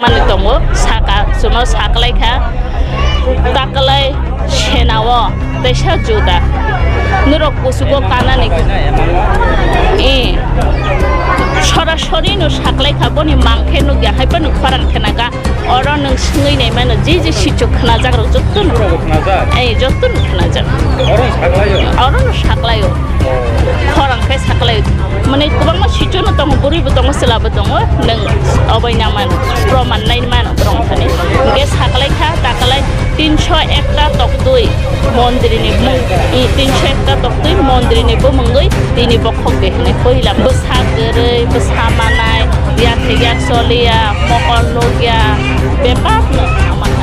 mani tongo saka suno saklai kha takalai shenawo tesa juda nurok kusugo kanani সরাসরি no সাকলাই খাবো নি মাংখে no গিয়া হাইবা no Farhan খেনাগা or নং সিঙ্গই নাই মানে যে সিচক খানা জাগ্র যত নো এই যত নো খানা জাগ অর নো সাকলাইও ফারান খাই সাকলাই মানে গোবাং মা সিচনো দङ बुरैबो दङ सेलाबो दङ नों अबायना मान प्रमाण नाय मान ब्रं थानि गे साकलाई खा ताकलाई 301 टा toktwi मन्दिरनि मुं 301 टा toktwi मन्दिरनि बो मंगै दिनि बखक बेखने पहिला बोसा गरै बोसा मानाय या थेया सलिया मकल लोगिया बेपार न आमान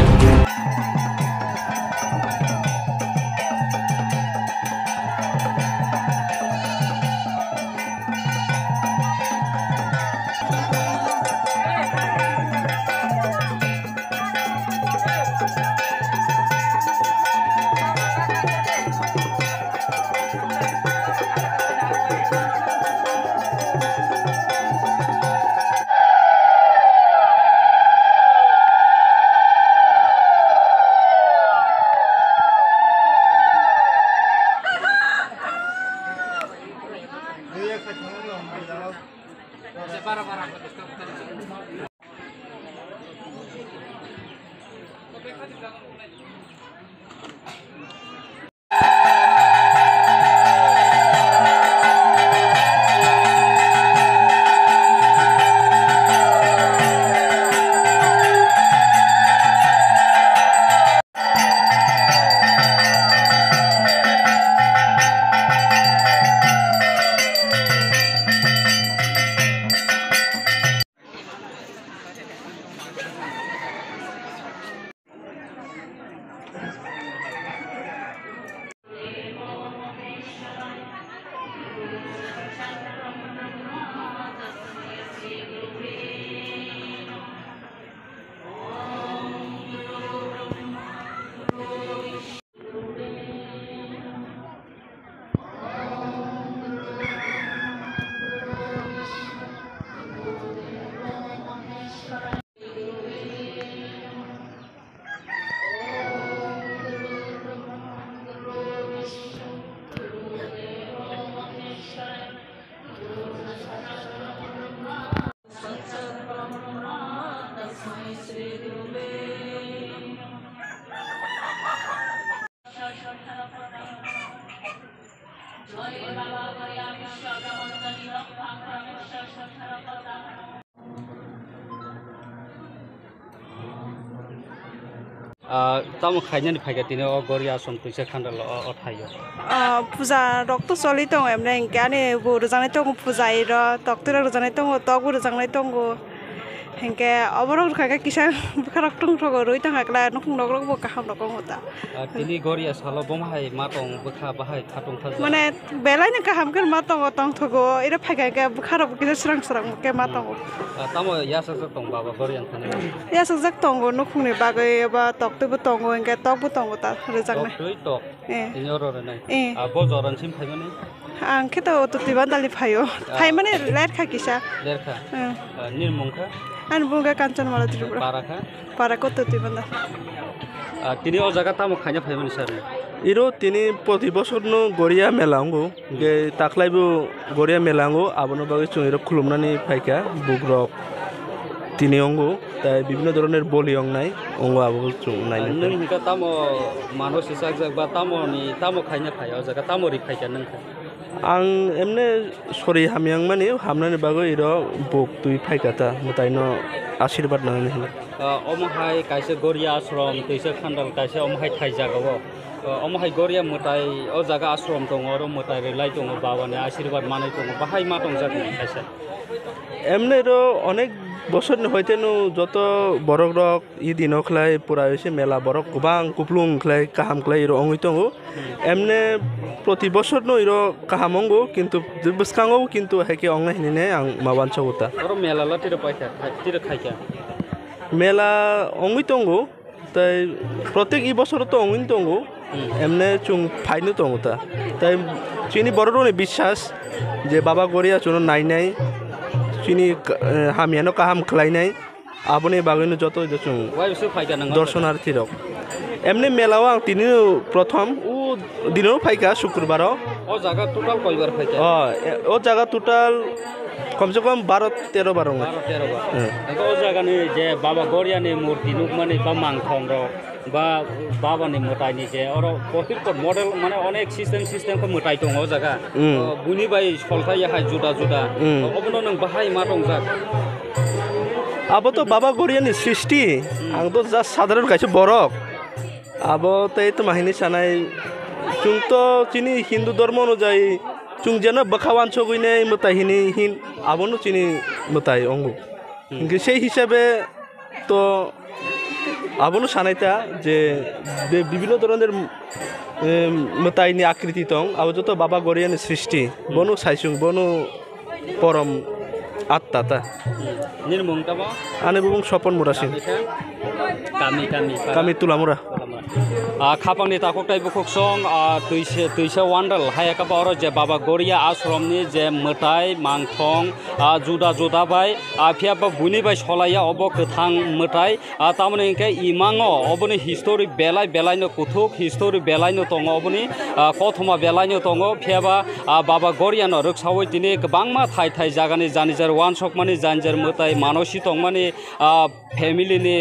Tamo khanya ni phaiga tino goria som tuise khandal othayo puja rok to soli tong emne ingkane buru janai tong puja ira toktura janai tong tok buru janai tong hengke oborok khaga kisa kharak tong thogo roi tang akla nokung nogrok bo kaham rokong hota tini goria salo bomhai matong bukha bahai khatung thaja mane belai na kaham ker matong tong thogo ira phaiga ke kharok kisa srang ke matong tamo yasa tong baba gorian thane yasa jak tong nokung ni bagai ba toktu bo tong engke tok bo tong ta rejang na tok inoro re nai bo joran sim phaiba ni ang kheto tuti bandali phayo phai mane ler kha kisa ler kha nirmungkha an bunga kanchan mala tripura para ko tuti banda tini o jaga tamo khanya phaiba ni sar iro tini proti bochor no goria melango ge taklaibo goria melango abono bagi chungiro khulumnani phaika bugrok tini ongo tai bibinno doroner boli ong nai ongo abo chung nai nung ka tamo manos isak jak ba tamo khanya phayo jaga tamo ri phaika nung ang emne sori hamyang mani hamnani bago iro bok tui phaikata mutaino ashirwad nangani hina omhai kaise goria ashram tuise khandal kaise omhai thai jagao omhai goria mutai o jaga ashram tong oro mutai relai tong babane ashirwad manai tong bahai ma tong jak kaise emne ro onek বছর হইতেনো যত বরক rock ই দিন খলাই পুরা হইছে মেলা বরক গোবাং কুপলুং খলাই কাহাম খলাই error অঙ্গিতঙ্গো এমনে প্রতি বছর no error কাহামঙ্গো কিন্তু বুসকাঙ্গো কিন্তু হেকে অংনা হিনে আং মাবানছা হতা আর মেলা লতির পয়সা তির খাইকা মেলা অঙ্গিতঙ্গো তাই প্রত্যেক ই বছর তো অঙ্গিতঙ্গো এমনে চুং ফাইনো তঙ্গতা তাই চিনি বড়রনে বিশ্বাস যে বাবা গরিয়া চুন নাই নাই চিনি হামিয়ানো কাহাম খলাইনাই aboni bagino joto jochung ওয়াইসে ফাইকা নং দর্শনার্থী রক এমনি মেলাও আং তিনি প্রথম ও দিনও ফাইকা শুক্রবার ও জায়গা টোটাল কয়বার ফাইকা ও জায়গা টোটাল কমসে কম 12-13 বার 12-13 বার ও জায়গা নি যে বাবা গড়িয়ানি মূর্তি নুকমানি বা মাংথং রক বা বাবানি মোটাইনি যে ওর প্রতিপদ মডেল মানে অনেক সিস্টেম কো মোটাই দङ ও জায়গা বুনি বাই সলতাই হাই जुदा অবনো নং বাহাই মা দङ জাক আবো তো বাবা গড়িয়ানি সৃষ্টি আং তো যা সাধারণ কাছে বরক আবো তাই তো মাহিনী সানাই চুং তো চিনি হিন্দু ধর্ম অনুযায়ী চুং যেন বখাওয়ান ছগুইনে মতাহিনী হিন আবনো চিনি মতাই অঙ্গু কিন্তু সেই হিসাবে তো আবনো সানাইতা যে বিভিন্ন ধরনের মতাইনি আকৃতি দং আবো যত বাবা গড়িয়ানি সৃষ্টি বনু সাইসুং বনু পরম আত্মাতা নির্মংতাবা আনে বুবুং স্বপন মুরাসিন কামি তুলামুরা খাপাংনি তাককটাই বুকুকসং তুইসা ওয়ান্ডাল হায়াকাবা অর যে বাবা গড়িয়া আশ্রমনি যে মোটাই মাংথং जुदा बाय फियाबा बुनि बाय सलाया अब गोथां मोटाय तारमाने इनके इमाङो अबनि हिस्टोरि बेलायनो कुथुक हिस्टोरि बेलायनो दङ अबनि कथमा बेलायनो दङ फियाबा बाबा गड़ियानो रोखसावै दिनै गोबांमा थाय जागानि जानिजार वान सकमानि जानिजार मोटाय मानसि दं माने फेमिलिनि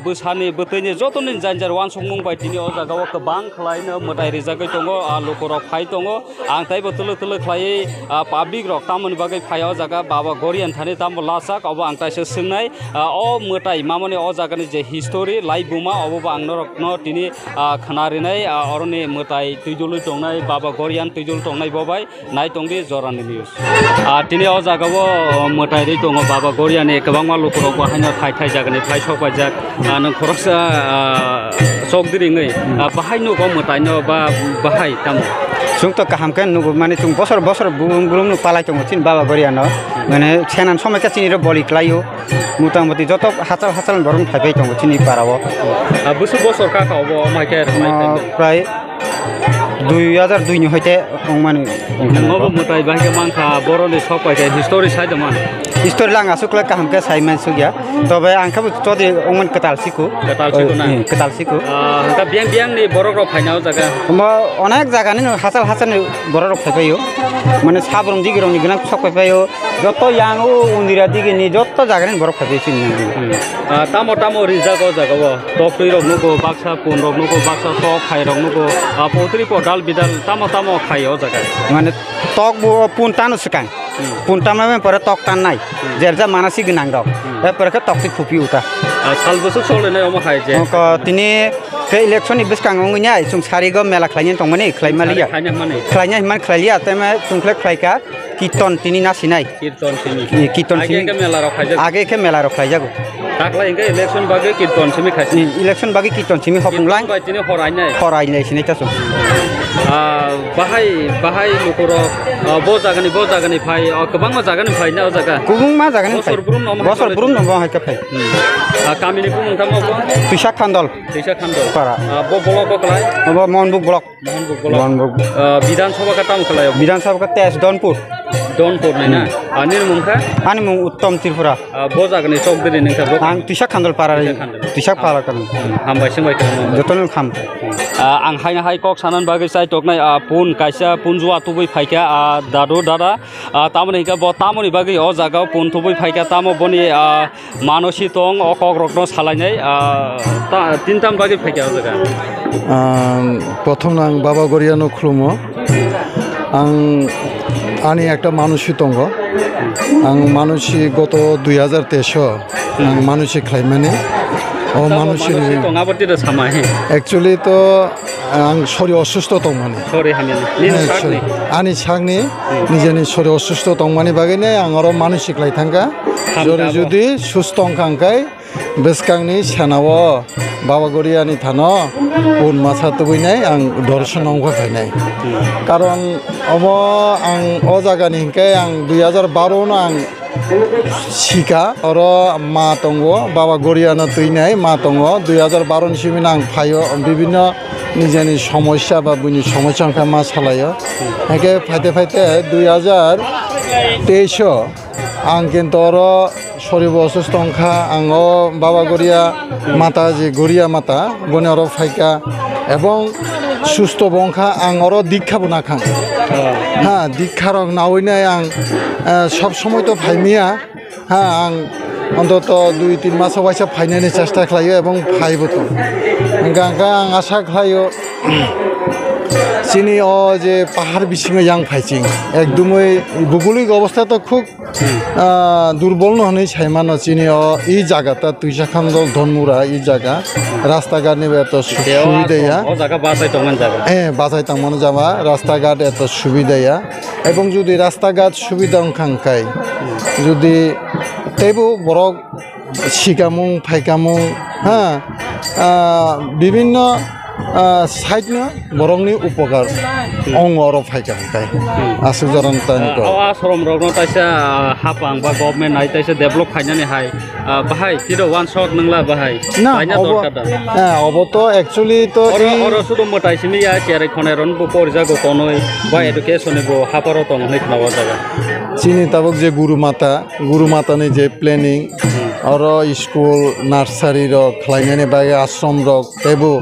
बोसानि बोतैनि जतनि जानिजार वान सक मुंबाय दिनै अ जागाव गोबां खलायनो मोटाय रिजागै दङ लोकराव फाय दङ आं ताइबो तलो खलायै पाब्लिक रक तामनि बागै फायाव जागा बाबा गड़ियान थाने ताम लासाक अब आं ताइसो सोंनाय अ मोटाय मामाने अ जागानि जे हिस्टोरि लाइबुमा अब आंनो रकनो दिनै खोनारिनाय अरनि मोटाय तुइदुलु दंनाय बाबा गड़ियान तुइदुलु दंनाय बबाय नाय दंदि जरानि निउस दिनै अ जागाव मोटाय दङ बाबा गड़ियानि गोबांमा लोकराव बाहायनो थाय जागानि फाय सबाय जाक नों खरसा सकदिरिङै बाहाय नुगो मोटायनो बा बाहाय ताम जों तो गाहाम के नुगो माने जों बसर बुलुम पालाय दङ थिन बाबा गड़ियानो माने सेनान समायका चिनि बलि क्लायो मोटामोटी जत हाचाल बरम थाइबाय दङ चिनि पाराव बोसोर काकाव माइकेर प्राय 2002 नि हयते माने नंगो मोटाय बाहाय मांखा बरनि सपाय हिस्टोरि साइदमान हिस्टोरि लाङा सुक्ला गाहाम के साइमान सुगिया तबे आंखा चौधरी ओमन कतालसिको ना कतालसिको दा बियां नि बरक फाइनाव जागा अनेक जागानि हाचाल बरक फाइबायो माने साब्रम दिगिरनि गना सपायबायो जत याङो उन्दिरा दिगिनि जत जागानि बरक फाइबायो चिनि तामो रिजागो जागाव टक्टुइ रगनुको बाक्सा पुन रगनुको बाक्सा टक खाइ रगनुको पौत्री पडाल बिदाल तामो खायो जागा माने टक पुन तानो सकां पुनटामा में पर तक ताननाय जेरजा मानसि गोनां दं ए परखा तकति फुपि उता साल बोसोर सौलेनाय अमा खाय जे तिनि के इलेक्शन बिस्कांगङै सुं सारिगो मेला खलायनि दंमोन खलायमालिया खलायनि मान खलायलिया तमे सुंख्ले खलायका कीर्तन तिनि नासिनाय कीर्तन आगे मेला रखाय आगे के मेला रखाय जागो दाखला इनके इलेक्शन बागे कीर्तन सिमि खायसि इलेक्शन बागे कीर्तन सिमि हपुंलाय बायदिनो हरायनाय सिनाय तासु बाहाय नखर बो जागानि फाय गोबां मा जागानि फाय ना जागा गुबुं मा जागानि बसर ब्रुम नम हायका फाय कामिनि को मोनथाम तुइसा खान्दल पारा बो ब्लक खलाय बो मनबुक ब्लक विधानसभा का ताम खलाय विधानसभा का तेज दनपुर नै ना आनिर मुंखा आनि मुं उत्तम त्रिपुरा बो जागानि सकदिरि नोंखा आं तुइसा खान्दल पारा तुइसा पारा kan हामबाय सोंबाय जतन खाम आं हाय कक सानन बागै साइ टकनाय पुन काइसा पुनजुवा तुबै फाइका दादु दादा तामनि का ब तामनि बागै अ जागाव पुन तुबै फाइका तामो बनि मानसि दं अ कक रत्न सालायनाय तिनटाम बागै फाइका अ जागा प्रथम आं बाबा गड़ियानो खुलुमो आं आनि একটা মানসি দङ आं मानसि गत 2023 आं मानसि खालायमाने ও मानसि दङाबति द सामाय एक्चुअली तो आं शरीर असुस्थ दं माने सरि हामिनि आनि सागनि निजेनि शरीर असुस्थ दं माने बागैने आं आरो मानसि खालायथांगा जरे जुदि सुस्थ अंखांखाय बेसकांनि सानाव बाबा गड़ियानि थानो उन मासा तुबैनाय आं दर्शन अंखायनाय कारण अब आं अ जागानि हिंखाय आं 2012 नो आं सिका और मा दङ बाबा गड़ियानो तुइनाय मा दङ 2012 सिम आं फायो विभिन्न निजेनि समस्या बा बुनि समस्या मा सालायो हाके फायते 2023 आं किन्तु শরীর অসুস্থ অংখা আঙো বাবা গড়িয়া মাতা যে গড়িয়া মাতা বনে অর ফাইকা এবং সুস্থ বংখা আং অর দীক্ষা বনা খাং হ্যাঁ দীক্ষা রং নাওইনাই আং সব সময় তো ফাইমিয়া হ্যাঁ আং অন্তত 2-3 মাস হবাইসা ফাইনানি চেষ্টা খালাयो এবং ফাইবো তো আং আশা খালাयो চিনি যে পাহাড় বিশিঙে ইয়াং ফাইচিং একদমই ভৌগোলিক অবস্থা তো খুব দুর্বল নহনি সাইমানো চিনি এই জায়গাটা তুইসাখান্দ ধনমুরা এই জায়গা রাস্তাঘাট নিবে এত সুবিধা হ্যাঁ বাজাই তামন যাবা রাস্তাঘাট এত সুবিধা এবং যদি রাস্তাঘাট সুবিধা অংখাঙ্কাই যদি তেবো বরক শিকামুং ফাইকামুং হ্যাঁ বিভিন্ন সাইডনো বরংনি উপকার অং অর ফাইকাঙ্কাই আসু জরান তানকো আশ্রম রগনো তাইসা হাপাং বা গভর্नमेंट আই তাইসা ডেভেলপ খাইনানি হাই বাহাই তিরো ওয়ান শট নংলা বাহাই না হ্যাঁ অব তো অ্যাকচুয়ালি তো অর শুধু মতাইছিনি ইয়া চেরে খনেরন পরিজাগো তনই বা এডুকেশনে গো হাপারো তং হই খাওয়া জায়গা চিনি তাবক যে গুরু মাতানি যে প্ল্যানিং আর স্কুল নার্সারি রক খাইনানি বাগে আশ্রম রক তেবো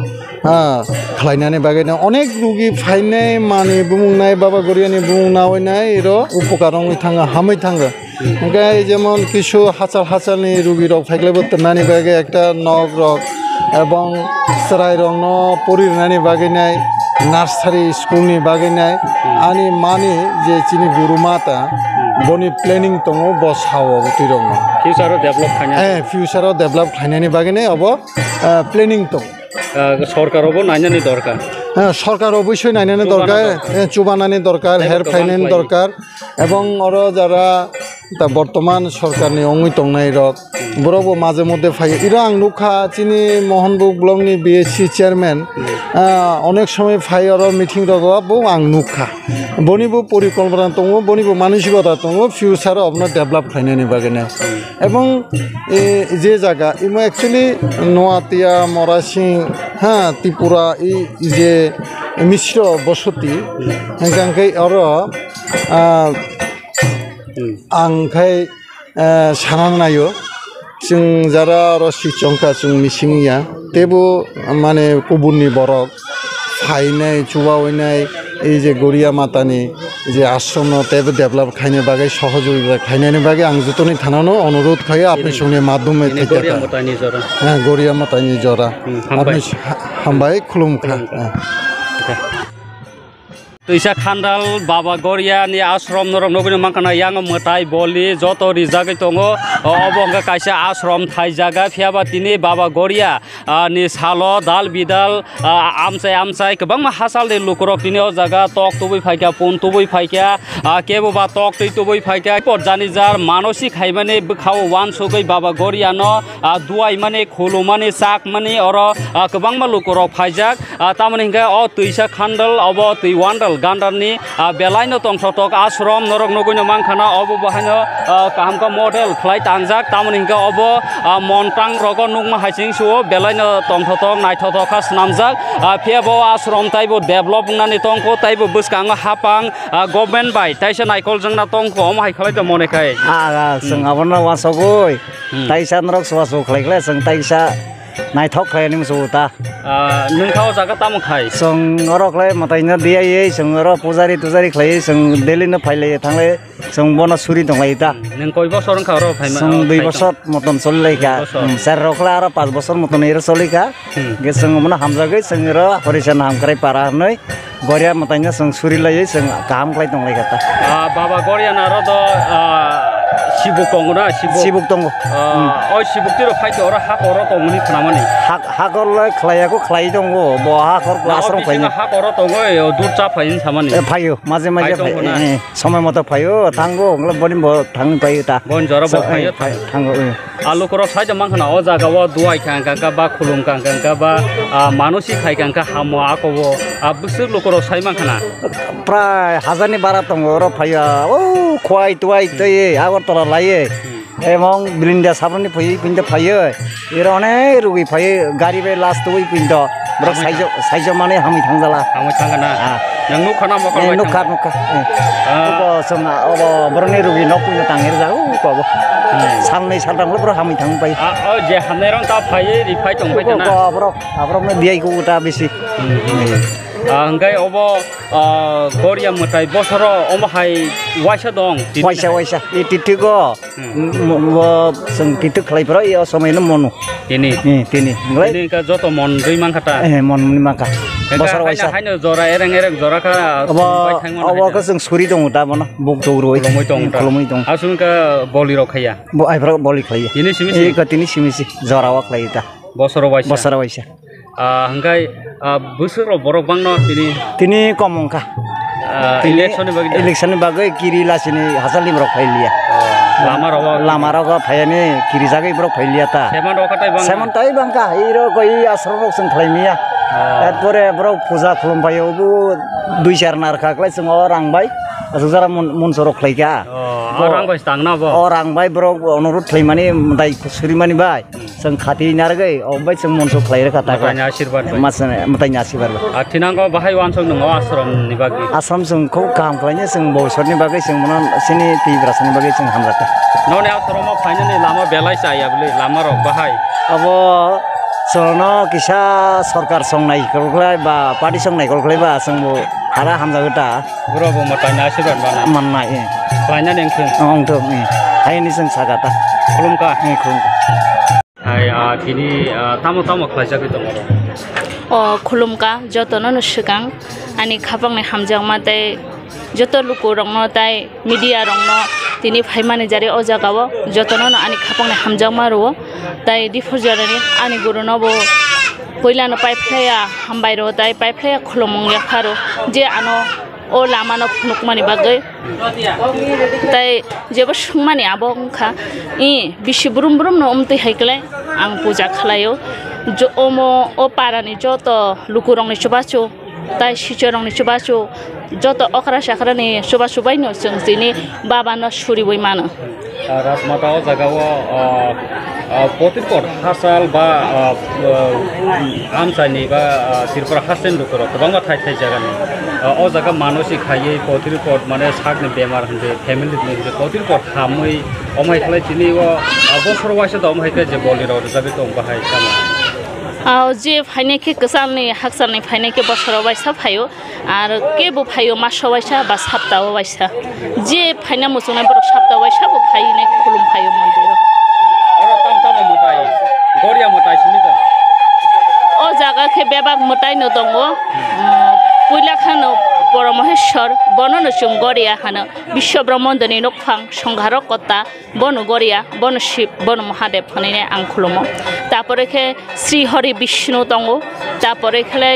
হ্যাঁ খাইনানি বাগে অনেক রুগী ফাইনাই মানে বুমুংনাই বাবা গড়িয়ানি বুমুংনাওইনাই এর উপকার থাঙ্গা হাमै থাঙ্গা ওখানে যেমন কিছু হাচালনি রুগী রক ফাইকলে নানি বাগে একটা নগ রক এবং সরাই রং ন পরির নানি বাগে নাই নার্সারি স্কুলনি বাগে নাই আনি মানি যে চিনি গুরু মাতা বনি প্ল্যানিং দङ বসাও তুইরং ফিউচারও ডেভেলপ খাইনা হ্যাঁ ফিউচারও ডেভেলপ খাইনানি বাগে নাই অব প্ল্যানিং দङ সরকারও নাইনানি দরকার হ্যাঁ সরকার অবশ্যই নাইনানি দরকার চুবানানি দরকার হেয়ার ফাইনানি দরকার এবং ওর যারা তা বর্তমান সরকারনি অঙ্গি টংনাই রক বড়বো মাঝে মধ্যে ফাই ইরা আং নুখা চিনি মোহনবুক ব্লকনি বিএসসি চেয়ারম্যান অনেক সময় ফাই আর মিটিং রগো আং নুখা বনিবো পরিকল্পনা দङ বনিবো মানসিকতা দङ ফিউচার আপনার ডেভেলপ খাইনানি বাগেনে এবং যে জায়গা ইমো অ্যাকচুয়ালি নোয়াতিয়া মরাসিং হ্যাঁ ত্রিপুরা এই যে মিশ্র বসতি হেঁকাই আর आंखाय सानानायो जों जारा रसि चंका जों मिसिंया तेबो माने गुबुननि बरक फायनाय चुबावैनाय এই যে গড়িয়া মাতানি যে আশ্রম তেবো ডেভেলপ খাইনে বাগে সহযোগিতা খাইনানি বাগে আং যতনি থানানো অনুরোধ খাই আপনি সঙ্গে মাধ্যমে হ্যাঁ গড়িয়া মাতানি জরা আপনি হামবাই খুলুমখা তুইসা খান্ডাল বাবা গড়িয়ানি আশ্রম নরম নগিनो मांखाना yang मोटाय बलि जत रिजागै दङ अबंगा कायसा आश्रम थाइ जागा फियाबा तिनि बाबा गड़िया नि सालो दाल बिदाल आमसाय गोबां हासालनि लुकरक तिनि अ जागा तक तुबै फाइका पुन तुबै फाइका केबोबा तक तै तुबै फाइका पदजानि जार मानसिक हाइमाने बखाव वान सगै बाबा गड़िया न दुआइ माने खुलु माने साक माने अर गोबां मा लुकरक फाइजाक तामाने हिंगा अ तुइसा खान्डाल अब तुइ वान्डाल गान्डारनि बेलायनो तंसटक आश्रम नरक नगैनो मांखाना अब बहायनो कामका मडेल फ्लाइट आंजाक तामनि हिंगा अब मन्टां रग नुगमा हाइसिं सु बेलायनो तंसटक नायथथखा स्नामजाक फेबो आश्रम ताइबो डेभलप नानि तंखो ताइबो बसकांग हापां गभर्नमेंट बाय ताइसा नायखल जोंना तंखो माहाय खालायदो मनेखाय जों आबना वासगै ताइसा नरक सवासो खालायखले जों ताइसा नायथक खायनि मोसौता नोंथाव जागा तामखाय जों अरखले मतायनो दियायै जों अर पुजारी तुजारी खालायो जों देलिनो फायलायो थांलाय जों बना सुरि दंलायो दा नों कय बसर ओंखा अर फायमा जों 2 बसर मतन सलिलायखा सार रखला आरो 5 बसर मतन एरो सलिखा गे जों मना हामजागै जों अर हरिसन हामक्राय पारा नै गड़िया मतायनो जों सुरिलायो जों गाहाम खालाय दंलायखा दा बाबा गड़िया नारो द सिबुक दङ ना सिबुक दङ ओइ सिबुक तिरो फाइतो अर हाकर दङनि खानामानि हाकरलाय खालायाखौ खालाय दङ बो हाकर आश्रम फायनो हाकर दङ दुर चा फायनि सामानि फायो माजे माजे समय मत फायो थांगो बनि थांग फायो ता बन जरा बो फायो थांगो आलु कर साइज मांखाना अ जागाव दुआइ खांका बा खुलुम खांका बा मानसिक खायखांका हामो आकबो बुसुर लुकर साइ मांखाना प्राय हाजारनि बारा दङ र फायो ओ खवाइ तुवाइ तयै आगरतला लायो এবং বিলিন্ডা সাবরনি ফই পিনতে ফাইयो এর অনেক রুগী ফাইयो গাড়ি বে লাস্ট তুই পিনতো borok saijo mane hami thangjala Kamu jangan na. Yang nuk kana bakal baik. nuka ko song borone rugi nokku tangir jau ko bo salnai salrang lo borok hami thang pai Oh, je hanerang ta phai ri phai tong phai ko na. borok me diai ko uta besi Angkai obo Korea mutai bosoro omo hai waisa dong. waisa itu ko song titu khlai pro yo somai no monu Ini. tini nglai Ini ka joto mon rui mang kata. mon maka bosor waisa Hanya zora ereng zora ka. abo ko song suri dong uta bono buk to roi kolomoi dong Asun ka boli rokhaya. bo ai bro boli khlai Ini simi ko tini simisi zorawa khlai ta bosoro waisa. bosor waisa Angkai busuro borok bangno ini. tini komongka election bagai kiri la sini hasali brok phailia lama rogo phayane kiri jagai brok phailia ta seman tai bangka iro koi asro sing khlaimia etpore brok puja khulum payo bu 2-4 nar khaklai sing orang bai asujara mun sorok khlaika Orang bai stang na bo. orang bai brok onurut khlaimani dai surimani bai sing khati nargai obai sing mun so khlaira kata Tanya asyirbat. masane matanya sibar Tinangko bahai wansong nungo asrom ni bagi. asam sing ko kam khlainya sing bosorni bagai sing monon sini tibrasani bagai sing hamrata None asromo phainya ni lama belai saya beli lama ro bahai. abo sono kisa sarkar songnai kolklai ba party songnai kolklai ba singbo ara hamjagota Bro bo matanya asyirbat bana. mannai Phainya nengkhung. ong to hai ni sing sagata Kulumka. khum Hai kini tamu khlaja gitu moro. Khulumka jotono no sigang ani khapang ne hamjang mate joto luku rongno tai media rongno tini phaimani jari o jagao jotono no ani khapang ne hamjang maro tai difurjarani ani guruno bo poila no paiphlaya hambairo tai paiphlaya khulumung ya kharo je ano o lama no nukmani bagai tai jebo sungmani abongkha bishi burum no umti haiklai ang puja khlayo jo omo o parani joto lukurong ni chubachu tai sichorong ni chubachu joto okra shakra ni subai no singini baba no suri boi mano Rasmata o jagao potirkor hasal ba amsani ba tirpura hasen lukuro tobangba thai jagani o jaga manosi khaiye potirkor mane sakni bemar hande family ni potirkor hamui omai khlai tini o bosor waisa da omai ke je boliro jabe to bahai sama जे फाइने के कसालनि हाक्सालनि फाइने के बसराव वाइसा फायो आरो के बो फायो मासाव वाइसा बा साप्ताव वाइसा जे फाइना मुसुनाय बरक साप्ताव वाइसा बो फाइने खुलुम फायो मन्दिर अरो तम मोटाइ गोरिया मोटाइ सिनि त ओ जागा के बेबाग मोटाइ न दंगो पुइला खानो परमहेश्वर बनन सुम गरिया खानो विश्व ब्रह्माण्डनि नखफां संघारक कता बनु गरिया बनु शिव बनु महादेव फनिने आं खुलुमो तापरे के श्री हरि विष्णु दंगो तापरे खेले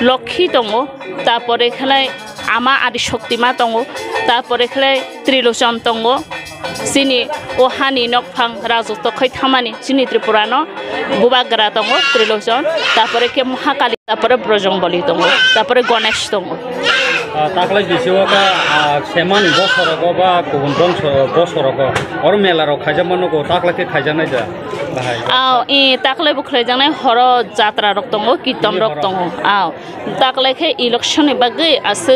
लक्ष्मी दंगो तापरे खेले आमा आदि शक्ति मा दंगो तापरे खेले त्रिलोचन दंगो सिनि ओहानि नखफां राजत्व खैथामानि सिनि त्रिपुरानो बुबाग्रा दंगो त्रिलोचन तापरे के महाकाली तापरे ब्रजंबली दंगो तापरे गणेश दंगो ताकलाय बिसेवका सेमान बसरको बा गुबुन बसरको अरु मेलाराव खाइजामानोको ताकलायके खाइजानाय जा बाहाय ताकलाय बुखलाय जानाय हर जात्रा रक दङ कीर्तन रक दङ ताकलायके इलेक्शन बागै आसो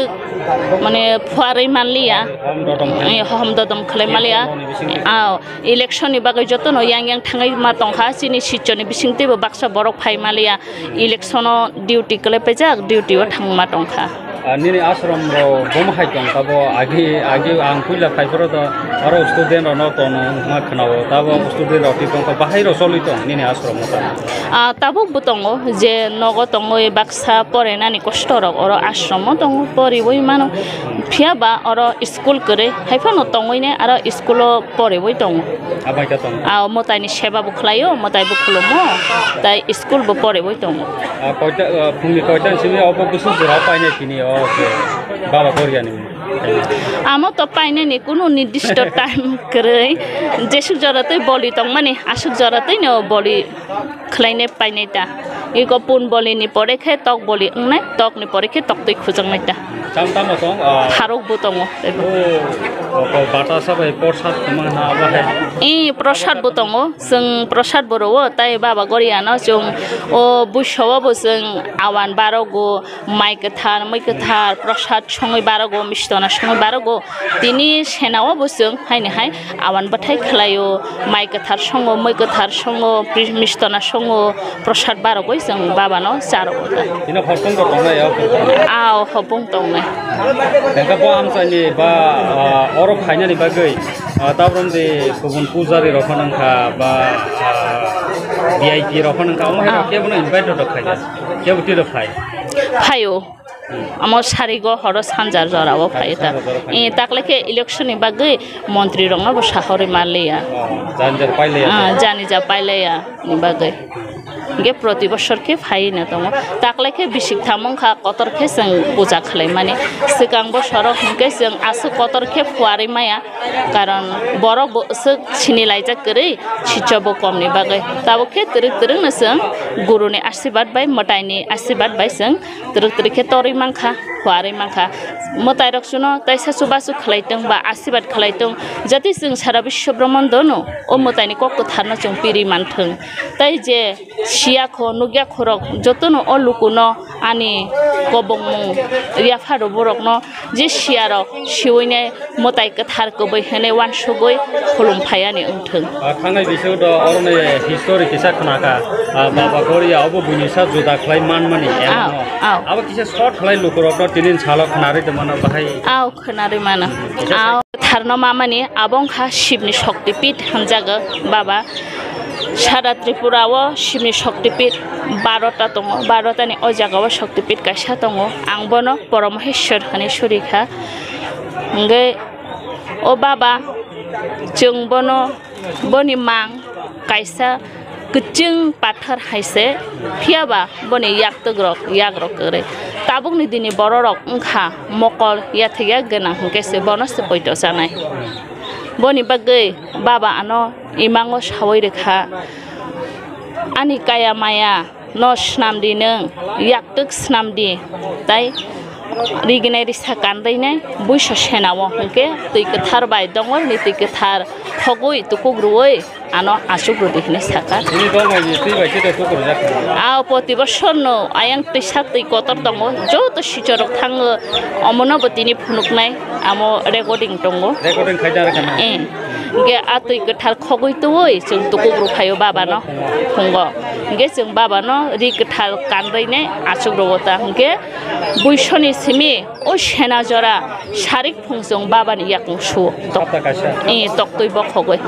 माने फुवारै मानलिया हमददम खलाय मालिया इलेक्शन बागै जतन yang थाङै मा दंखा सिनि सिचनि बिसिंतेबो बाक्सा बरक फाइ मालिया इलेक्शन डिउटी कले पेजा डिउटीवा थांमा दंखा Nini asram ro bom hai tong tabo agi ang puila khai ro to aro student ro no to no ma khnao tabo student ro ti tong ko bahai ro soli tong nini asram ta tabo butongo je nogo tongo e baksa pore nani kosto ro oro ashram tongo pori boi mano phia ba oro school kore haifa no tongo ne aro school pore boi tongo abai ka tong motai ni seba bu khlayo motai bu khlomo tai school bu pore boi tongo koita phungni koita simi obo busu jora pai ne kini Baba Korea ni. Amo to paine ni kuno nirdisto time krai jesuk joratoi boli tong mani asuk joratoi no boli khlaine paine ta iko pun boli ni pore khe tok boli ngnai tok ni pore khe tok toi khujang nai ta Cham tam tong harok bu tong बाटा साबाय प्रसाद माना बाहाय प्रसाद बो दङ जों प्रसाद बर'वो ताय बाबा गरियानो जों ओ बैसावबो जों आवान बारगो माइ गोथार प्रसाद सङै बारगो मिस्टना सङै बारगो दिनि सेनावबो जों हायनोहाय आवान बाथाय खलायो माइ गोथार सङो मै गोथार सङो मिस्टना सङो प्रसाद बारगो जों बाबानो जारगो दिनो हरफं दंनाय आव हबं दंनाय देंखा बो आमसानि बा अर फाइनानि बागै दाब्रम दे गुबुन पुजारि रखनंखा बा भिआईपि रखनंखा ओमहाय केबो इनभाइट दखाया केबो तिरो फायो आमो सारिगो हर सानजार जरावो फायता ताकलेके इलेक्शन बागै मन्त्री रंगबो साहरे मालेया जानजार पाइलेया जानिजा पाइलेया नि बागै गे प्रति बছর के फाइनो दङ ताकलेके बिसिक थामंखा कतरखे जों पूजा खालाय माने सिगां बोसोराव हंके जों आसु कतरखे फुवारै माया कारण बरक सो सिनि लायजा गरै छिचबो कमनि बागै ताबोखे तरक जों गुरुनि आशीर्वाद बाय मटाइनि आशीर्वाद बाय जों तरके तरै मांखा फुवारै मांखा मताइ रखसुनो ताइसा सुबासु खालायदों बा आशीर्वाद खालायदों जाति जों सारा विश्व ब्रह्माण्ड दनो ओ मताइनि कक्क थारनो जों पिरि मानथों ताइ जे सियाखो नुग्या खरक जतनो अलुकुनो आनि कबं याफारो बरकनो जे सियारो सिवैने मताइ कथार कबै हने वानसुबै खुलुमफायानि ओंथों थांनाय बिसो द अरने हिस्टोरिक किसा खनाका बाबा गरिया अबो बुनिसा जुदा खलाय मानमानि अब किसा शॉर्ट खलाय लुकरक तिनिन साल खनारै त मन बाहाय आव खनारै माना आव थारनो मामानि आबंखा शिवनि शक्तिपीठ हामजागो बाबा सारा त्रिपुराव शिवनि शक्तिपीठ 12टा दङ 12टानि अ जागाव शक्तिपीठ कायसा दङ आंबोनो परमहेश्वर हने सुरिखा नगे ओ बाबा जोंबोनो बनि मां कायसा गचिं पाथर हायसे फियाबा बनि याग्रक करे ताबुकनि दिनि बररक ओंखा मकल याथैया गोनां हंकेसे बनस पयतो जानाय बनि बागै बाबा आनो इमांगो सावै रेखा आनि काया माया न स्नामदि नों याक्तक स्नामदि ताइ रिगिनाय रिसा कान्दैनाय बैसो सेनाव हंके दै गोथार बाय दङ नि दै गोथार खगै तुकुग्रुयै आनो आसुग्रु देखने साका आव प्रति बছর नो आयं तैसा तै कतर दङ जत सिचरक थाङो अमनबतिनि फुनुकनाय आमो रेकर्डिं दङ रेकर्डिं खायदार kana गे आतै गोथार खगै तोय जों तुकुग्रु फायो बाबानो फंग गे जों बाबानो रि गोथार कान्दैनाय आसुग्रुवता हंके बैसोनि सिमि ओ सेना जरा सारिक फुंजों बाबानि याकं सु तक्तै बखगै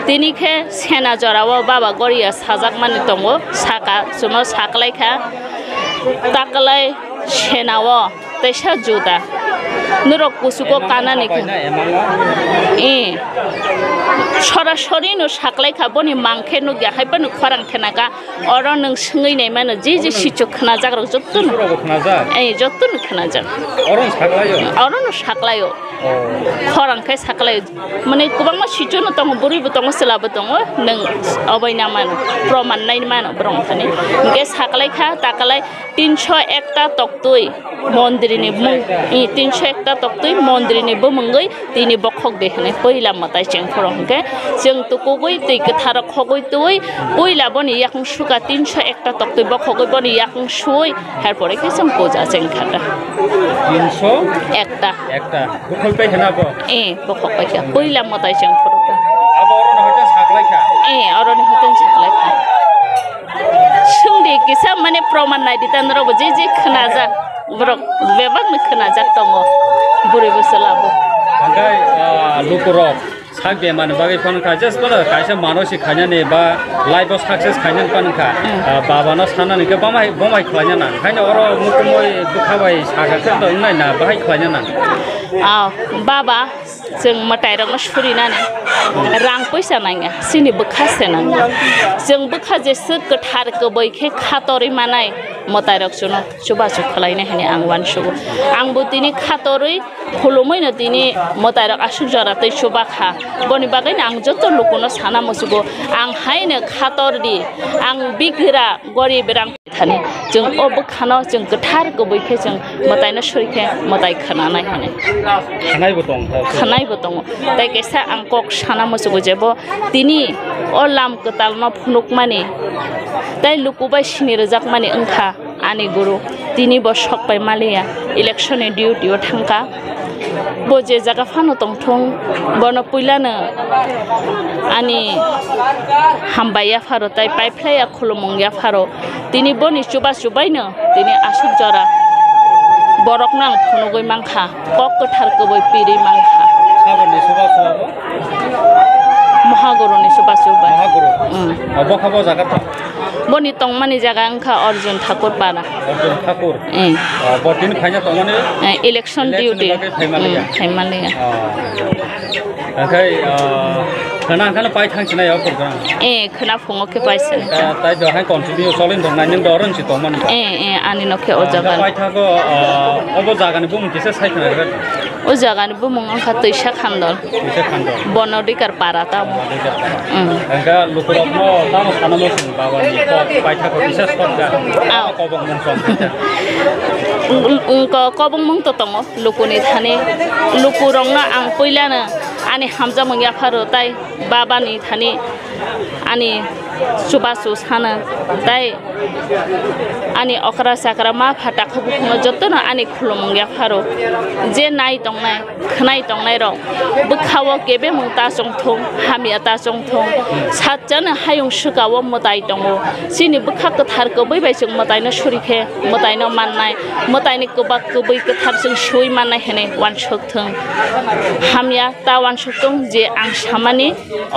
तिनिखे सेना जराव बाबा गरिया साजाक मानि दङ साका सुनो साकलायखा ताकलाय सेनाव तैसा जुदा नुरक कुसुको कानानि सरासरि नु साकलायखा बनि मांखे नु गाहायबो नु खरां खेनागा अर नों सोङैनाय मानो जे सिचु खना जाग्रा जत्तु जत्तु नु खना जा अरन साकलायो खरांखाय साकलाय माने गोबां मा सिचु नु दङ बुरिबो दङ सिलाबो दङ नों अबायना मानो प्रमाण नाय मानो ब्रह्मथानि गे साकलायखा ताकलाय 301 टा तक्तुय मन्दिरनि मुं 301 टा तक्तुय मन्दिरनि बमंगै तिनि बखक देखने पहिला मताय चेंफरंके जों तुकुगै दै गोथार खगै तोय पहिला बनि याखं सुका 301 टा तक्तुय बखगै बनि याखं सुय हारपरे के जों पूजा चेंखाटा 301 टा बखलबाय हेनाबो बखकबाय पहिला मताय चेंफरंका अब अरन हयता साकलायखा अरन हयता साकलायखा सुंदि किसा माने प्रमाण नायदि तानरबो जे खोनाजा ब्रक बेबाग खोनाजा दङ बुरै बोसलाबो ओंखाय लुकरक सागे माने बागै फनखा जस्ट बला कायसा मानसिक खायनाने बा लाइफ सक्सेस खायनान पानखा बाबाना सानानि के बमाय खलायना ना खायनो अर मुकुमय बुखाबाय सागाखौ दं नायना बाहाय खलायना ना बाबा जों मटाइरंनो सुरिनानै रां पैसा नाङा सिनि बोखासे नाङा जों बोखाजेसो गोथार गोबैखे खातरि मानाय मताय रक सुनो सुबा सुखलायने हने आं वान सुबो आं बुतिनि खातरै खुलुमैनो तिनि मताय रक आसुक जरा तै सुबा खा बनि बागैनो आं जतो लुकुनो साना मसुबो आं हायनो खातरनि आं बिगरा गरिब रां थानि जों अब खानो जों गोथार गबैखे जों मतायनो सरिखे मताय खानानाय हने खानायबो दङ ताय केसा आं कक साना मसुबो जेबो तिनि अ लाम कताल न फुनुक माने ताय लुकुबाय सिनि रजाक माने ओंखा आनि गुरु तिनि बसक बाय मालिया इलेक्शन डिउटियाव थांका बजे जागा फानो तंथं बन पुइलानो आनि हामबाया फारो ताय पाइफ्लाया खुलुमंगिया फारो तिनि बनि सुबा सुबायनो तिनि आसुक जरा borok nang phunugoi mangkha kok kothar koboi piri mangkha sabani suba suba mahaguru ni suba suba mahaguru abo khabo jaga ta boni tongmani jaga angkha arjun thakur para arjun thakur bo tin phaina tongmani election duty phaimaliya akai khana khana pai thangchina yaw program khana phungo ke paise tai jo hai continue solin dong nai ning doron chi tongmani ani no ke o jaga pai thago obo jaga ni bum kise sai khana ra o jaga ni bum angkha toisa khandol bonodikar para ta angka lukurok no tamo sanamo sing baba ni pai thago kise sokga kobong mong som ko kobong mong to tongo lukuni thane lukurong na ang poilana ani hamja mongya pharo tai baba ni thani ani subasu sana tai ani okra sakra ma phata khobu khono jotno ani khulumongya pharo je nai tongnai khnai tongnai ro bukhawo kebe mungta songthong hamia ta songthong satjana hayung sukawo motai tongo sini bukha kathar ko bai bai sung motai no surikhe motai no mannai motai ni kobak ko bai kathar sung sui mannai hene wan shokthong hamia ta wan shokthong je ang samani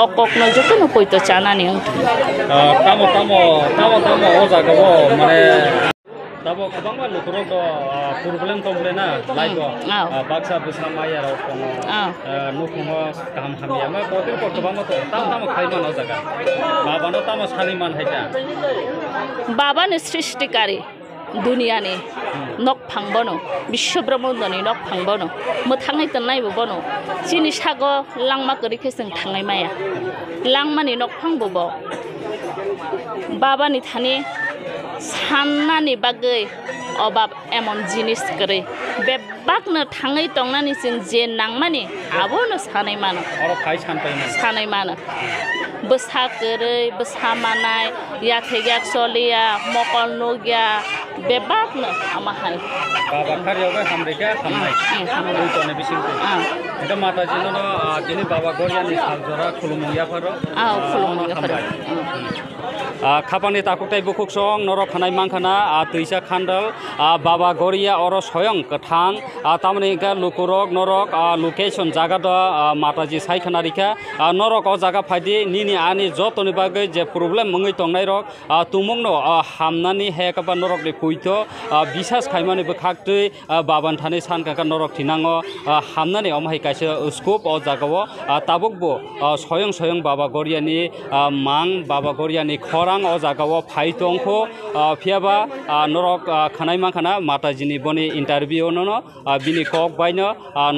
okok no jotno poito chanani tamo o jaga bo mane tabo kabang ma lukurok do problem komplena laigo baksa busna maya ro kono nukungo kaham hamia ma kotir ko kabang to tamo khaima no jaga baba no tamo saliman haita baba ne srishtikari दुनिया ने नक फांगबनो विश्व ब्रह्मांडनि नक फांगबनो मोथाङै तन्नायबो बनो सिनि sago लांमा करिखे जों थाङै माया लांमानि नक फांबो बाबानि थानि साननानि बागै अबाब एमन जिनिस करे बेबागनो थाङै तंनानि जों जे नांमानि आबोनो सानै मानो अर फाइ सानै मानो बसा करे बसा मानाय याथेग्याक सलिया मकल नोग्या बेबागनो आमाहाय बाबा खारियावबो हामरेगा हामनाय हामनाय बिसिंखौ एटा माताजिनो दिनै बाबा गरियानि सालजरा खुलुमंगियाफोरो खुलुमंगियाफोरो खापानि ताकुटाय बुखुकसं नरक खानाय मांखाना तैसा खान्दाल बाबा गरिया अर soyong कथां तामने का लुकुरक नरक लोकेशन जागा द माताजी साइखना रिखा नरक अ जागा फाइदि निनि आनि जतनि बागै जे प्रब्लेम मंगै तंनाय रक तुमंगनो हामनानि हेकबा नरक ले पुइतो बिसास खायमानि बखाक्तै बाबान थाने सानका नरक थिनांगो हामनानि अमहाय कासे स्कोप अ जागाव ताबुकबो soyong बाबा गरियानि मां बाबा गरियानि खरां अ जागाव फाइतंखो फियाबा नरक खानाय माखाना माताजिनि बनि इंटरव्यू न बिनि कक बायनो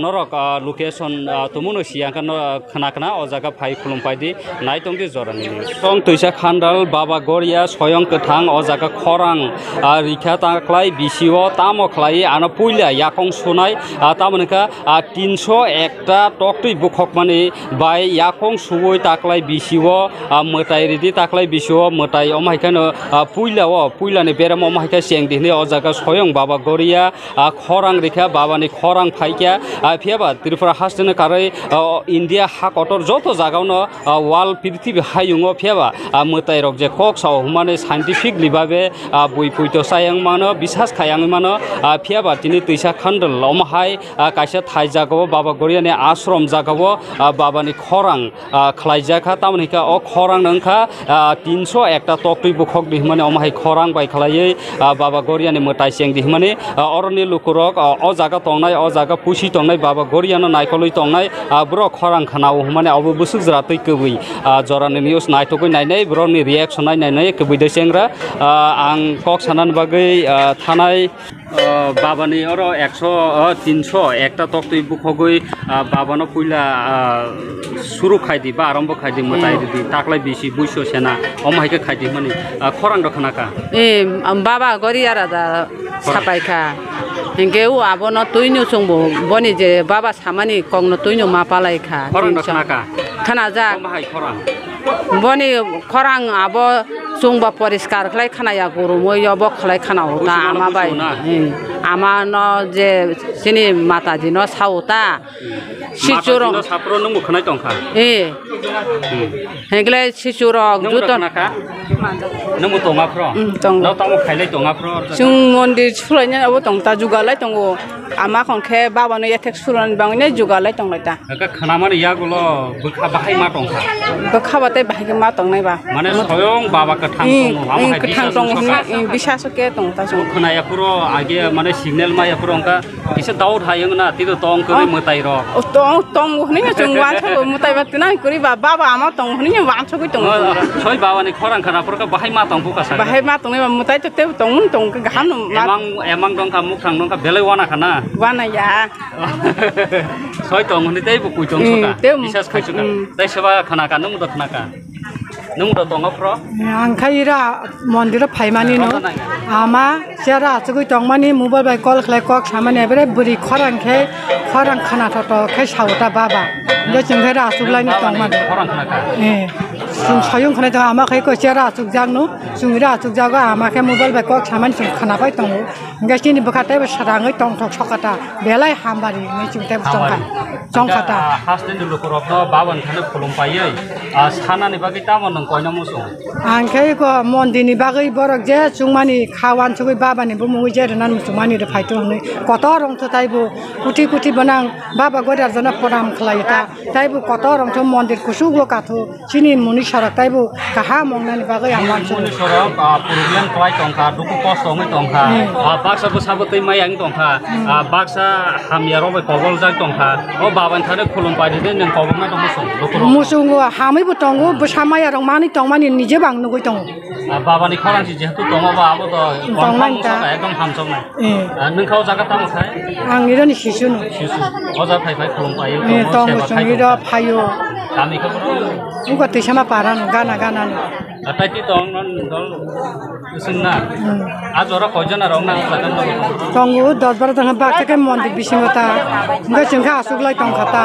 नरक लोकेशन तुमुनो सियांका खानाखना अ जागा फाइ खुलुमपायदि नायतंदि जरानि सं तैसा खान्दाल बाबा गरिया soyong कथां अ जागा खरां रिखा ताक्लाय बिसिओ तामो खलाय आना पुइला याखं सुनाय तामनका 301 टा टक्टि बुखक माने बाय याखं सुवै ताक्लाय बिसिओ मोटाय रिदि ताक्लाय बिसिओ मोटाय अमायखानो पुइलानि बेराम अमायखा सेंदिने अ जागा soyong बाबा गरिया खरां रिखा बाबानि खरां फाइका फियाबा त्रिपुरा हास्टनो कारै इंडिया हाकटर जतो जागावनो वाल पृथ्वी हायुङो फियाबा मोटाय रक जे कक साव माने साइंटिफिकलि बाबे बुइ पुइतो सायं मानो बिसास खायां मानो फियाबा तिनि तैसा खान्डल लमहाय कायसा थाइ जागाव बाबा गरियानि आश्रम जागाव बाबानि खरां खलायजाखा तामनिका अ खरां नंखा 301 टा टक्टि बुखक दिहमाने अमहाय खरां बाय खलायै बाबा गरियानि मोटाय सें दिहमाने अरनि लुकुरक अ जागा तंनाय अ जागा पुसि तंनाय बाबा गरियानो नायखलै तंनाय ब्र खरां खानाव माने अबो बुसुक जरा तै कबै जरानि निउस नायथ'गै नायनाय ब्रनि रिएक्सन नायनाय कबैदो सेंग्रा आं कक सानान बागै थानाय बाबानि अर 100 300 एकटा तक्तुइ बुखगै बाबानो पुइला सुरु खायदि बा आरम्भ खायदि मताय दि ताकलाय बिसि बुइसो सेना अमहायके खायदि माने खरां दखनाका बाबा गरिया राजा सापायखा हिंगे उ आबनो तुइनु संबो बनि जे बाबा सामानि कंनो तुइनु मापालायखा खरां दखनाका खाना जा अमहाय खरां बनि खरां आबो संबा परिष्कार खलाय खानाया गरमय अब खलाय खाना होता आमा बाय आमा न जे सिनि माताजी न साउता सिचुरं साप्रो न मुखनाय टंखा हेगले सिचुरं जुतन नमु तंगाफ्र न तंग खायलाय तंगाफ्र जों मन्दिर सुलायना अब तंता जुगालाय तंगो आमा खंखे बाबानो एथेक सुरन बांने जुगालाय तंलायता का खानामाने यागुलो बखा बाहाय मा टंखा बखाबाते बाहाय मा तंनायबा माने स्वयं बाबा का थांग बिसास के तंता जों खोनाया पुरो आगे माने सिग्नल मा या पुरो अंका इसे दाउ थायो ना तिदो तंग करे मताय र तंग हनि जों वानसो मताय बातना करि बाबा आमा तंग हनि वानसो गय तंग सय बाबानि खरां खाना पुरो बाहाय मा तंग बुका बाहाय मा तंनायबा मताय ते तंग गाहाम एमां दंखा मुख थांग दंखा बेले वाना खाना वाना या सय तंग हनि तै बुकुइ तंग सका बिसास खायसुका तै सेबा खाना का नमु दखना का नमु द तंगफ्र आंखाइरा मन्दिर फाइमानि न आमा सेरा आचुगै तंमानि मोबाइल बाय कल खलाय कक सामाने बेरे बुरि खरांखे खरां खाना थत खे सावता बाबा जे जोंखेरा आचुगलायनि तंमान खरां खाना का जों सयं खनाय दं आमा खै को सेरा आचुग जागनु जोंरा आचुग जागा आमा खे मोबाइल बाय कक सामान जों खाना बाय तंग गासिनि बखाते साराङै तंग थक सकता बेलाय हामबारि नै जोंते तंखा जंखाता हासदेन दुलुखरब बावन खाने खुलुम पायै सानानि बागै तामन नों कयना मुसुं आंखै को मन्दिरनि बागै बरक जे जुंमानि खावान सुगै बाबानि बुमुगै जे रनान मुसुमानि रे फाइतो हनै कत रंथ ताइबो कुटी कुटी बनां बाबा गरार जना प्रणाम खलायता ताइबो कत रंथ मन्दिर कुसुगो काथो सिनि मुनि सरक ताइबो काहा मंगनानि बागै आं मानसु मुनि सरक प्रब्लेम क्लाय टंका दुखु कष्ट होङै टंका बाक्सा बसाबतै मायां टंका बाक्सा हामिया रबाय कबल जाय टंका ओ बाबान थाने खुलुम पाइदे नों कबल ना मुसुं मुसुंगो हामैबो टंगो बसामाया रं मानि टंमानि निजे बांनो गय टंगो बाबानि खरांसि जेहेतु दङबा आबो त एकदम हामसंनाय नोंखाव जागा तामखाय आं निरनि शिशुनु शिशु अजा फाइ खुलुम पायो टंगो संगिरा फायो गामिखौ उगा तैसामा पारानु गाना गानानु ताइति दल सुनना आजरा कयजना रंना लागन टंगो 10-12 जना बाक्साके मन्दिर बिसिङता गय जोंखा आसुगलाय टंखाता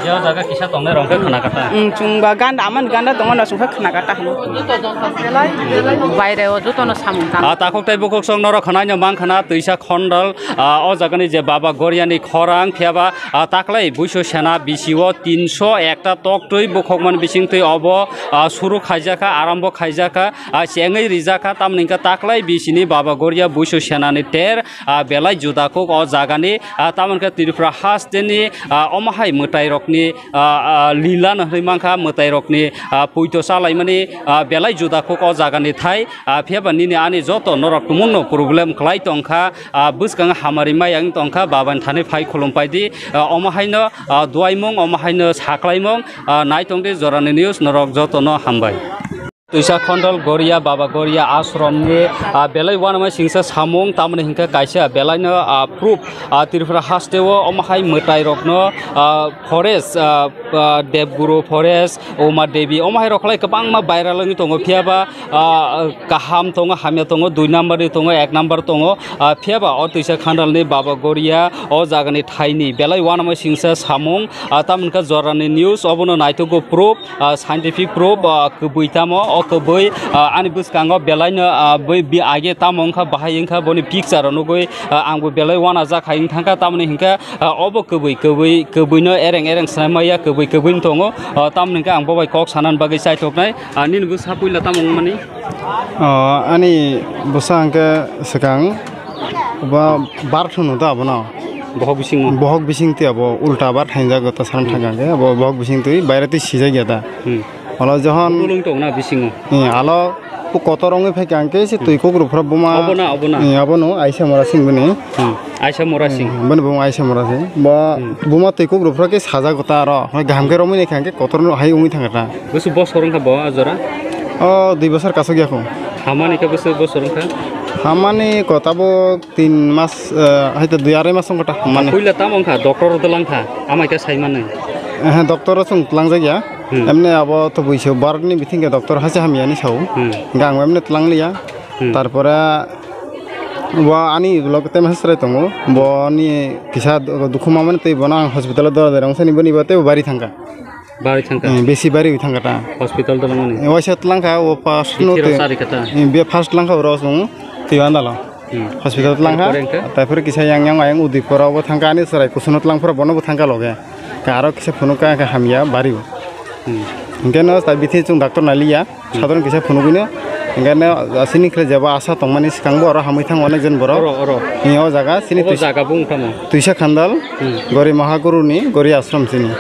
यो जागा किसा तंने रंखे खाना काटा जोंबा गान्दा आमान गान्दा दङ न जोंखा खाना काटा हनु बायरायाव जतन सामुंता ताखक ताइ बुखक सं नर खनाय मां खाना तैसा खण्डल अ जागानि जे बाबा गरियानि खरां फेबा ताकलाय बुइसो सेना बिसिओ 300 एकटा तक्तुइ बुखकमन बिसिंतै अब सुरु खायजाका आरम्भ खायजाका सेङै रिजाका तामनिका ताकलाय बिसिनि बाबा गरिया बुइसो सेनानि तेर बेलाय जुदाको अ जागानि तामनका त्रिपुरा हासदेनि अमहाय मोताय रकनि लीला नहैमांखा मोताय रकनि पुइतो सालायमानि बेलाय जुदाको अ जागानि थाय फेबानिनि आनि जत नरक मुन्नो प्रब्लेम खलाय टंखा बुसकां हामारि मायां टंखा बाबान थाने फाइ खुलुमपायदि अमहायनो दुवाइमं अमहायनो साख्लायमं नायटंदे जरानि निउस नरक जतन हामबाय तैसा खण्डल गरिया बाबा गरिया आश्रमनि बेलाय उanamasingsa सामुं तामनि हिंखा कायसा बेलायनो प्रुफ त्रिपुरा हासदेव अमहाय मोताय रकनो फरेस्ट देवगुरु फरेस्ट उमा देवी अमहाय रखलाय गोबां मा भाइरालनि दङ फियाबा गाहाम दङ हामिया दङ 2 नाम्बारनि दङ 1 नाम्बार दङ फियाबा अ तैसा खण्डलनि बाबा गरिया अ जागानि थाइनि बेलाय उanamasingsa सामुं तामनिका जरानि निउस अबनो नायथगो प्रुफ साइन्टिफिक प्रुफ कबैतामो कबै आनि बुसकांगो बेलायनो बै आगे तामंखा बाहायंखा बनि पिक्चार अनुगै आंबो बेलाय वाना जाखायिं थांखा तामनि हिंखा अब कबैनो एरें एरें सायमाया कबैनो दङ तामनिका आं बबाय कक सानान बागै सायथबनाय निनबो सापुइला तामं मानि आनि बुसा आंके सकां बा बारथुनु दा बना बहक बिसिंति अब उल्टा बार थांजा गता साराम थांगांगे अब बहक बिसिंति बायराति सिजा गया दा हलो जहन उलुं दंना बिसिङो हालो কত রঙে ফাইকে আঙ্কে সে তুইকো গ্রুপরা বুমা আবনো আইসা মরা সিং বনি আইসা মরা সিং বনি বুমা আইসা মরা সিং বা বুমা তুইকো গ্রুপরা কে সাজা গতা আর গাহামকে রমি নেখা আঙ্কে কত হাই উমি থাকাটা বসু বছর খা ব আজরা 2 বছর কাছে গিয়াখো হামানি কা বছর খা হামানি কথাবো 3 মাস হয়তো 2-2.5 মাস সংকটা মানে কইলা তাম অংখা ডক্টর দলাংখা আমাইকা সাইমানে হ্যাঁ ডক্টর সং লাংজা গিয়া এমনি আবো তো বইছো বারনি বিথিঙ্গে ডক্টর হাসে হামিয়ানি সাও গাং এমনি লাংলিয়া তারপরে বা আনি ব্লক তেম হাসরাই তঙ্গো বনি কিসা দুখুমা মানে তৈ বনা হসপিটাল দরা দরা অংশনি বনি বাতে বাড়ি থাঙ্কা বেশি বাড়ি থাঙ্কাটা হসপিটাল দলাংনি ওইসা লাংখা ও ফার্স্ট নোতে বে ফার্স্ট লাংখা রসং তিওয়ান্দালা হসপিটাল লাংখা তারপরে কিসা yang ayang উদিপরাও থাঙ্কা আনি সরাই কুসুনত লাংফরা বনবো থাঙ্কা লগে কারো কিসা ফনুকা হামিয়া বাড়িও ইংকানো তাই বিথি চুং ডাক্তার নালিয়া সাধারণ কিসা ফনুগুনো ইংকানো সিনি খেলে যাবা আশা তংমানি সিকাংবো আর হাमै থাং অনেক জন বড় ইও জায়গা সিনি জায়গা বুংখামো তুইসা খান্দাল গরি মহাগুরুনি গরি আশ্রম সিনি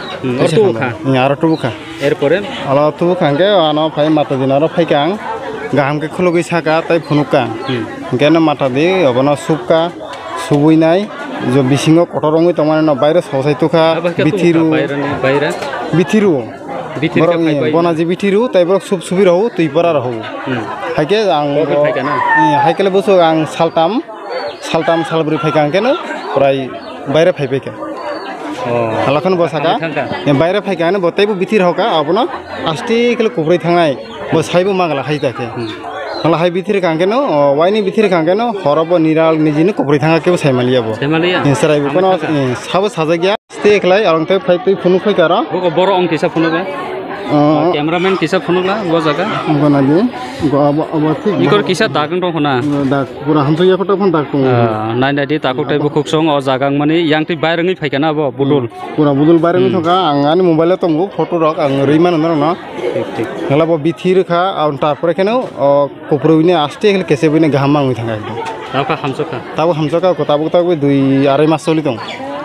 আর টুবুখা এরপরে আলো টুবুখাঙ্গে আনো ফাই মাতা দিন আর ফাইকাং গাহামকে খুলুগি সাকা তাই ফনুকা ইংকানো মাতা দি অবনো সুপকা সুবুইনাই যে বিসিংহ কত রঙই তমানে না বাইরে সসাই তোখা বিথিরু বিথিরু বনাজি বিথিরু তাইবর সুপ সুবি রহু তুই পরা রহু হাইকে আং হাইকেলে বসু আং সালতাম সালব্রি ফাইকাং কেন প্রায় বাইরে ফাইবেকা হালাখন বসাকা বাইরে ফাইকানে বতাইবো বিথির হকা আপনা আস্তি কেলে কুবrai থাংনাই বসাইবো মাগলা হাইতাকে হলা হাই বিথিরে কাঙ্কেনো ওয়াইনি বিথিরে কাঙ্কেনো হরব নিরাল নিজিনি কুবrai থাঙ্গা কেবো সাইমালিয়াবো সারাইবো কোন সাবো সাজা গিয়া স্তে একলাই আরং তাই ফাই তুই ফোন ফাইকারা বড় অং কিসা ফোনবা ক্যামেরাম্যান কিসা ফোনলা ও জায়গা বনাজি গো ঠিক ইকর কিসা দাগন দং হনা দাগ পুরা হামসইয়া ফটো ফোন দাগ দং নাই নাই দি তাকো টাইবো খুকসং ও জাগাং মানে ইয়াং তুই বাইরঙি ফাইকানা ব বুদুল পুরা বুদুল বাইরঙি থকা আঙানি মোবাইলে তংগো ফটো রক আং রিমান নর না ঠিক হেলাবো বিথি রেখা আর তারপরে কেন কুপুরইনে আস্তে হেল কেসে বইনে গাহামাং হই থাকা একদম তাবো হামসকা তাবো 2-2.5 মাস চলি দং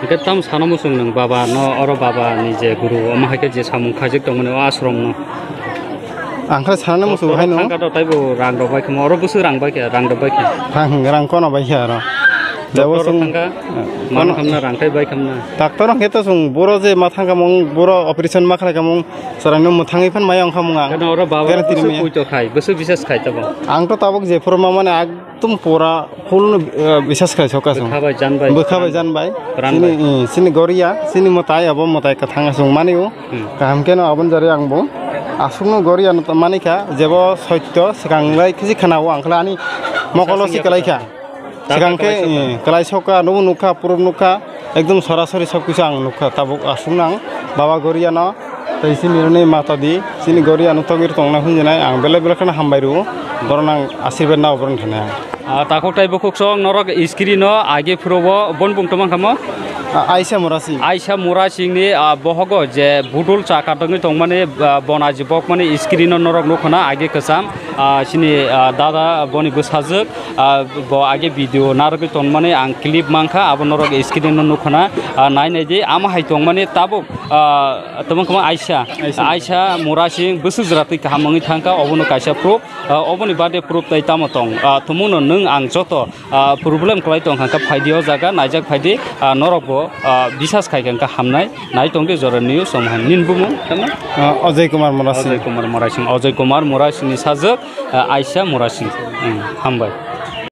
इके तम सानो मुसुं नों बाबा न अर बाबा नि जे गुरु अमाहायके जे सामुं खाजिक दं माने आश्रम न आंखा सानो मुसु हाय न थांगा द ताइबो रां दबाय खम अर बुसु रां बायके रां कोन बाय आरो देवो थांगा मान खामना रांथाय बाय खामना डाक्टर अंके तो जों बर' जे मा थांगा मं बर' अपारेशन मा खालाय मं सरानो मोथाङै फान माय अंखा मुङा अर बाबा बुसु खाय बुसु बिसेस खाय तब आं तो ताबक जे फरमा माने एकदम पूरा फुल बिसेस खाय सकासं बोखाबाय जानबाय सिनि गरिया सिनि मताय अब मताय का थांगा जों मानेयो काम केनो अबन जरे आंबो आसुनो गरिया न मानेखा जेबो सत्य सिगांलाय खिजि खानाव आंखला आनि मकलो सिकलायखा सिगांके कलाय सका नु नुखा पुरुब नुखा एकदम सरासरि सब किछु आं नुखा ताबक आसुनां बाबा गरिया न तै सिनि माता दि सिनि गरिया न तगिर तंना हुनजनाय आं बेले बेले खाना हामबायरु बरनां आशीर्वाद ना बरन थाना ताको टाइबो खुकसं नरक स्क्रिन आगे फुरबो बन बुंतमान खामो आइसा मुरासिंनि बहगो जे बुदुल चाकादंनि तंमाने बनाजि बक माने स्क्रिन नरक नखना आगे कसाम सिनि दादा बनि बसाजक ब आगे भिडियो नारक तंमाने आं क्लिप मांखा अब नरक स्क्रिन नखना नाय नाय जे आमा हाय तंमाने ताबो तमखमा आइसा मुरासिं बसुजरातै काहामङै थांका अबनो काइसा प्रुफ अबनि बादे प्रुफ तै तामतं थमुनो नों आं जत प्रब्लेम खलाय तंखा फाइदियो जागा नायजाक फाइदि नरक बिसास खायगोन का हामनाय नाय तंगे जरा निउज समहाय निनबुमु अजय कुमार मोरासिं अजय कुमार मोरासिं साजक आइसा मोरासिं हामबाय